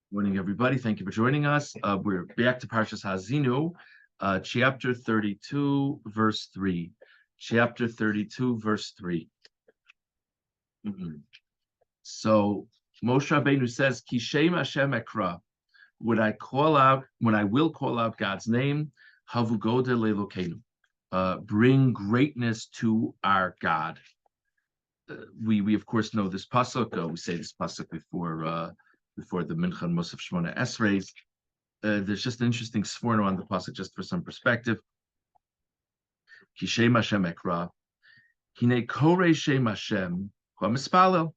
Morning, everybody. Thank you for joining us. We're back to Parshas Hazinu, chapter 32, verse 3. Chapter 32, verse 3. Mhm. So Moshe Rabbeinu says, Kishem Hashem Ekra, when I will call out God's name, Havu Goda Leilokenu, bring greatness to our God. We of course know this pasuk. We say this pasuk before the Mincha and Musaf Shmona Esreis. There's just an interesting sforno on the pasuk, just for some perspective. Kishem Hashem Ekra, Hine Kore Shem Hashem, Mispalel.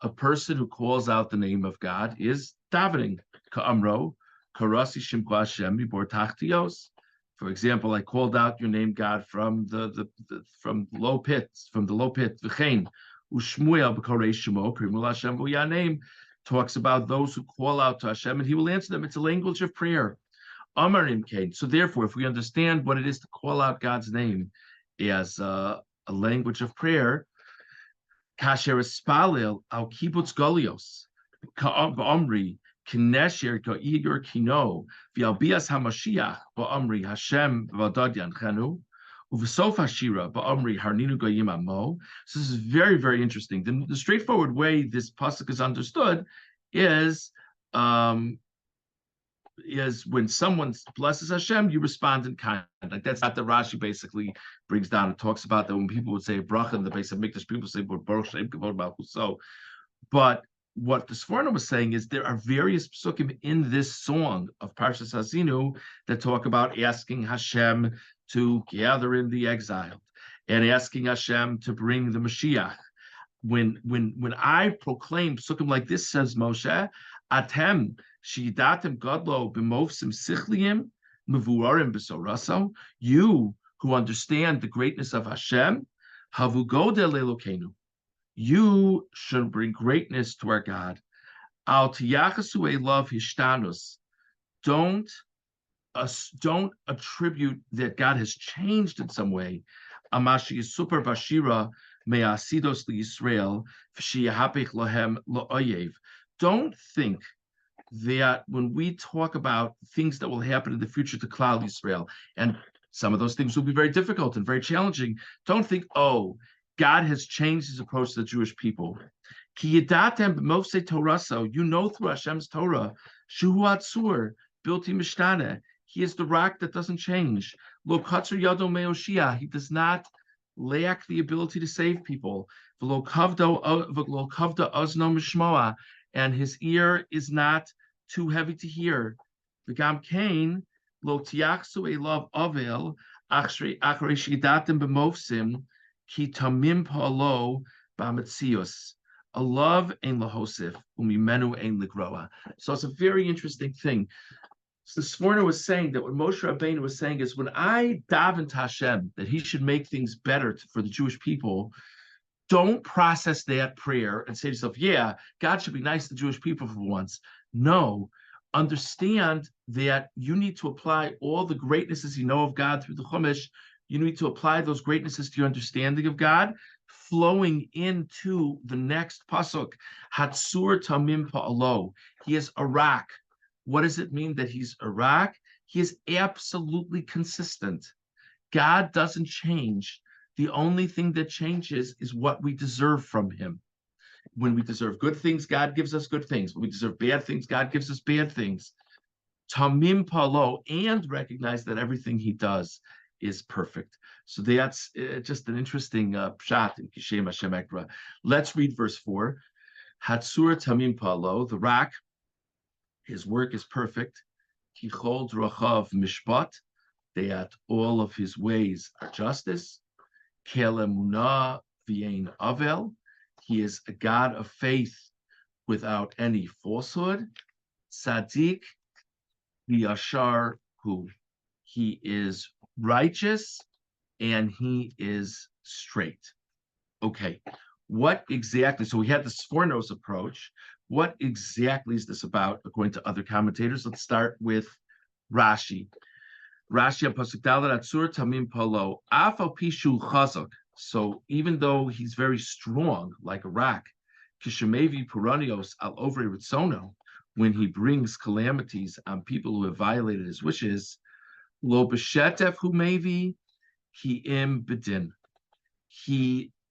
A person who calls out the name of God is davening. Ka'amro, Karasi Shimcha Hashem Mibor Tachtios. For example, I called out your name, God, from the low pits, from the low pit. V'chein u'shmuel b'korei shemo primul Hashem v'yaneim talks about those who call out to Hashem, and He will answer them. It's a language of prayer. Amarim Kain. So therefore, if we understand what it is to call out God's name as a language of prayer, Kasher Espalil al Kibbutz Golios Ka'amri Kinesher Ka'igor Kino V'albias Hamashiach Ba'amri Hashem V'adadyan Chenu U'v'sof Hashira Ba'amri Harninu Goyim Amo. So this is very, very interesting. The straightforward way this pasuk is understood is when someone blesses Hashem, you respond in kind. Like that's not the Rashi basically brings down and talks about that when people would say bracha in the base of Mikdash, people say Baruch Shem Kavod Malchuso. But what the Sforno was saying is there are various psukim in this song of Parshas Hazinu that talk about asking Hashem to gather in the exiled and asking Hashem to bring the Mashiach. When I proclaim psukim like this, says Moshe, Atem Shidatim Godlo b'movsim sichliim mevuarim b'soraso. You who understand the greatness of Hashem, havu godel elokenu. You should bring greatness to our God. Al tiyachasu elav hishtanus. Don't attribute that God has changed in some way. Amashi super bashira me'asidos liYisrael v'shiyahapich lahem la'oyev. Don't think that when we talk about things that will happen in the future to Klal Yisrael, and some of those things will be very difficult and very challenging, don't think, oh, God has changed his approach to the Jewish people. Ki yidatem b'mosei Toraso, you know through Hashem's Torah, Shuhu Atzur, Bilti Mishtane, he is the rock that doesn't change. Lo Katzer Yado Meoshia, he does not lack the ability to save people. V'lo kavda ozno mishmoa, and his ear is not too heavy to hear. V'gam kain lo tiachsu elav avel achrei shidatim b'mofsim ki tamim pa'alo b'ametzius. A love ein lahosif umimenu ein ligroa. So it's a very interesting thing. So Sforno was saying that what Moshe Rabbeinu was saying is when I daven to Hashem that he should make things better for the Jewish people, don't process that prayer and say to yourself, yeah, God should be nice to the Jewish people for once. No, understand that you need to apply all the greatnesses you know of God through the Chumash. You need to apply those greatnesses to your understanding of God, flowing into the next pasuk. Hatsur tamim pa'alo. He is a rock. What does it mean that he's a rock? He is absolutely consistent. God doesn't change. The only thing that changes is what we deserve from him. When we deserve good things, God gives us good things. When we deserve bad things, God gives us bad things. Tamim palo, and recognize that everything he does is perfect. So that's just an interesting pshat in Kishem Hashem Ekra. Let's read verse 4. Hatsur tamim palo, the rock, his work is perfect. Kichol drachav mishpat, that all of his ways are justice. Kelemuna v'yein avel, he is a God of faith without any falsehood. Tzaddik v'yashar hu, he is righteous and he is straight. Okay, what exactly? So we had the Sforno's approach. What exactly is this about, according to other commentators? Let's start with Rashi. Rashi pasuk dalet atzur tamim palo afal pishu chazak. So even though he's very strong, like a rock, kishemevi puranios al ovre ritzono when he brings calamities on people who have violated his wishes, lo b'shetef hu mevi ki im bedin.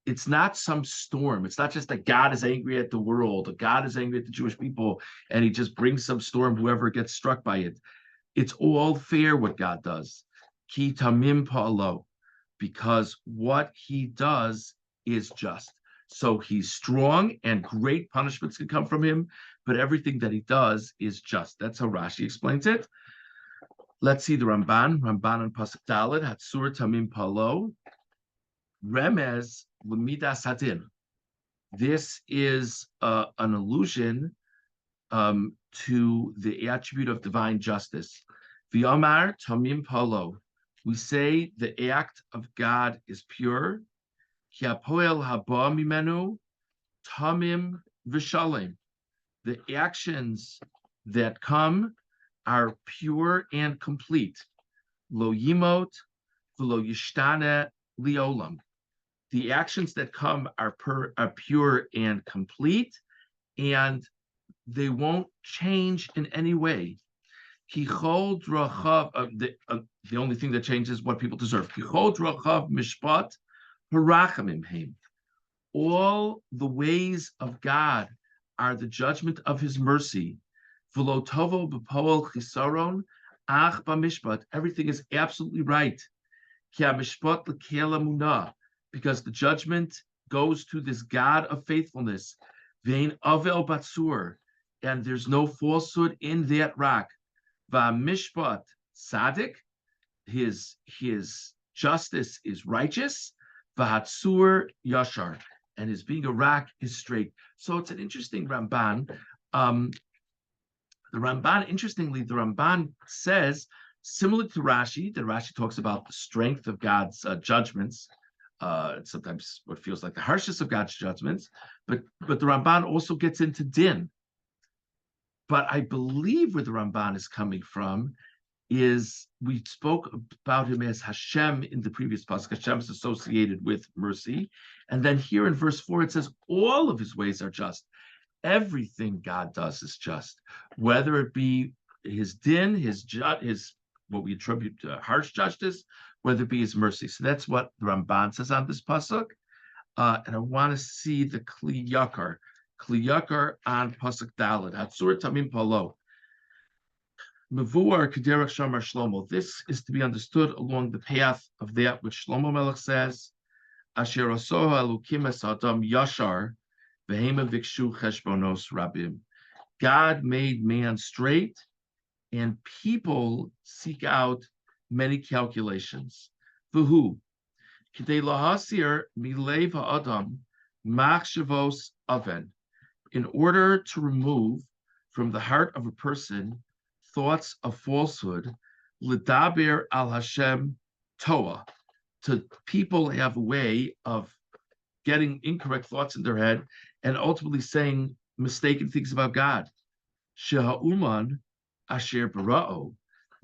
It's not some storm. It's not just that God is angry at the world, or God is angry at the Jewish people, and he just brings some storm, whoever gets struck by it. It's all fair what God does. Ki tamim pa'alo, because what he does is just. So he's strong and great punishments can come from him, but everything that he does is just. That's how Rashi explains it. Let's see the Ramban and Pasuk Dalet, Hatsur Tamim Palo, Remez L'midas Hadin. This is an allusion to the attribute of divine justice. V'yamar Tamim Palo. We say the act of God is pure. Ki hapoel haba mimenu tamim v'shalem. The actions that come are pure and complete. Lo yimot v'lo yishtane liolam. The actions that come are pure and complete, and they won't change in any way. The only thing that changes is what people deserve. Mishpat harachamim. All the ways of God are the judgment of his mercy. Everything is absolutely right. Because the judgment goes to this God of faithfulness. And there's no falsehood in that rock. Mishpat Sadik, his justice is righteous. Vahatsur Yashar, and his being a rock is straight. So it's an interesting Ramban. Interestingly, the Ramban says, similar to Rashi, that Rashi talks about the strength of God's judgments, sometimes what feels like the harshness of God's judgments, but the Ramban also gets into din. But I believe where the Ramban is coming from is, we spoke about him as Hashem in the previous pasuk. Hashem is associated with mercy. And then here in verse 4, it says, all of his ways are just. Everything God does is just, whether it be his din, his what we attribute to harsh justice, whether it be his mercy. So that's what the Ramban says on this pasuk. And I want to see the Kli Yakar on pasuk Dalet. Hatsur Tamim Palo. Mevuar Kederach Shamar Shlomo. This is to be understood along the path of that which Shlomo Melech says, Asher Asoha Elokim Es Adam Yashar V'Hema Vikshu Cheshbonos Rabim. God made man straight, and people seek out many calculations. V'hu K'dei Lahasir Milev Ha'Adam Machshavos Aven. In order to remove from the heart of a person thoughts of falsehood, L'daber al Hashem Toa. To people have a way of getting incorrect thoughts in their head and ultimately saying mistaken things about God. Sheha'uman asher bara'o,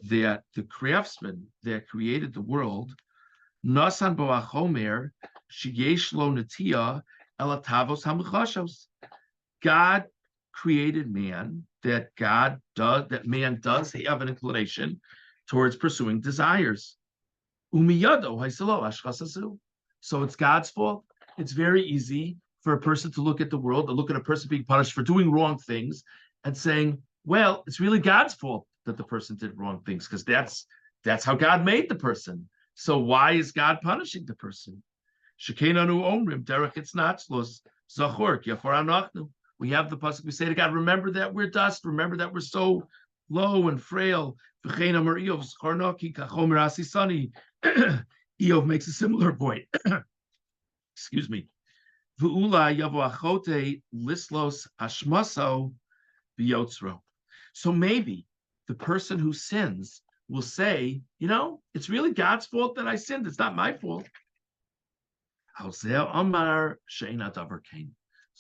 that the craftsman that created the world, nasan bo'achomer sheyesh lo netiya elatavos hamachashos. God created man, that man does have an inclination towards pursuing desires. Umiyado haisalo ashchasasu. So it's God's fault. It's very easy for a person to look at the world, to look at a person being punished for doing wrong things, and saying, well, it's really God's fault that the person did wrong things, because that's how God made the person. So why is God punishing the person? Shekenanu omrim derech itznatzlos zachor yafar anachnu. We have the pasuk. We say to God, remember that we're dust. Remember that we're so low and frail. Eov makes a similar point. Excuse me. So maybe the person who sins will say, it's really God's fault that I sinned. It's not my fault.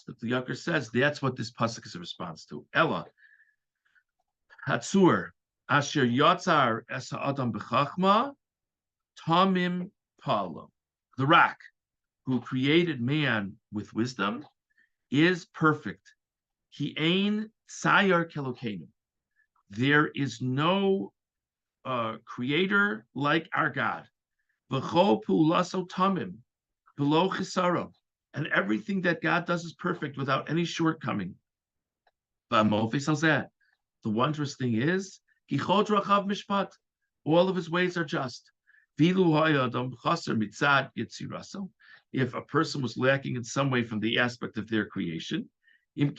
So the Yakar says that's what this pasuk is a response to. Ella, Hatsur, Asher Yatzar Esa Adam B'chachma, Tamim Palo. The rock who created man with wisdom is perfect. Ki ein tsayar kelokenu. There is no creator like our God. V'chol pu'ulaso tamim, below chisaro. And everything that God does is perfect without any shortcoming. But the wondrous thing is, Kichod Rachav Mishpat, all of his ways are just. If a person was lacking in some way from the aspect of their creation, if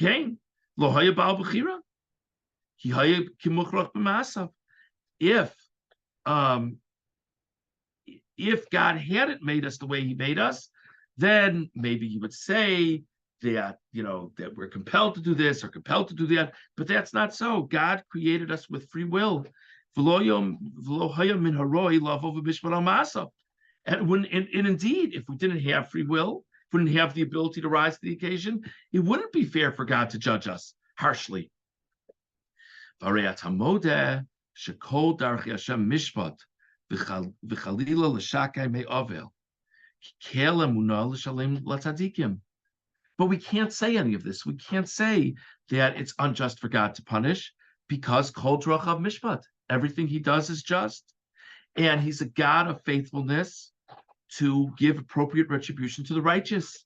if God hadn't made us the way he made us, then maybe you would say that, that we're compelled to do this or compelled to do that, but that's not so. God created us with free will. And indeed, if we didn't have free will, if we didn't have the ability to rise to the occasion, it wouldn't be fair for God to judge us harshly. But we can't say any of this. We can't say that it's unjust for God to punish, because kol drachav mishpat, everything he does is just, and he's a God of faithfulness to give appropriate retribution to the righteous.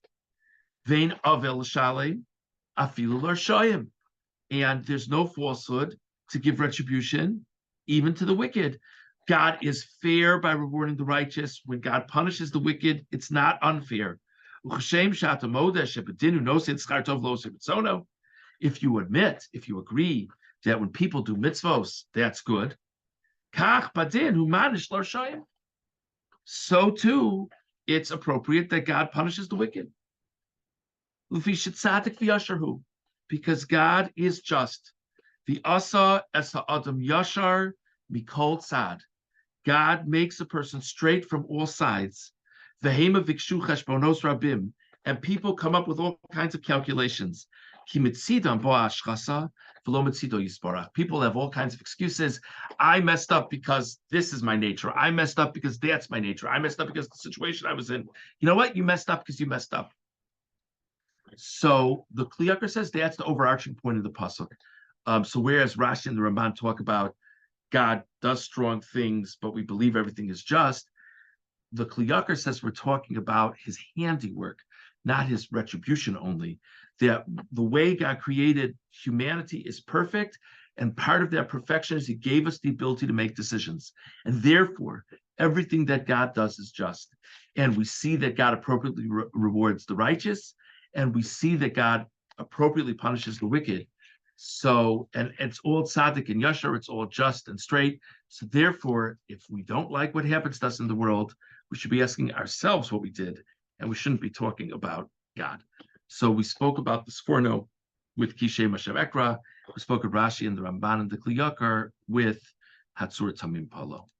Vein avel shalei afilu l'shoyim, and there's no falsehood to give retribution even to the wicked. God is fair by rewarding the righteous. When God punishes the wicked, it's not unfair. If you admit, if you agree that when people do mitzvos, that's good, so too it's appropriate that God punishes the wicked. Because God is just. The asa es ha'adam yashar mikol tzad. God makes a person straight from all sides. V'hema vikshu cheshbonos rabim, and people come up with all kinds of calculations. Ki mitzidam bo ha'ashchasa v'lo mitzido yisparach. People have all kinds of excuses. I messed up because this is my nature. I messed up because that's my nature. I messed up because the situation I was in. You know what? You messed up because you messed up. So the Kli Yakar says that's the overarching point of the pasuk. So whereas Rashi and the Ramban talk about God does strong things, but we believe everything is just, the Kli Yakar says we're talking about his handiwork, not his retribution only. That the way God created humanity is perfect, and part of that perfection is he gave us the ability to make decisions. And therefore, everything that God does is just. And we see that God appropriately rewards the righteous, and we see that God appropriately punishes the wicked. So, and it's all tzaddik and yashar, it's all just and straight. So therefore, if we don't like what happens to us in the world, we should be asking ourselves what we did, and we shouldn't be talking about God. So we spoke about the Sforno with Kishay Mashav Ekra. We spoke of Rashi and the Ramban and the Kli Yakar with Hatzur Tamim Palo.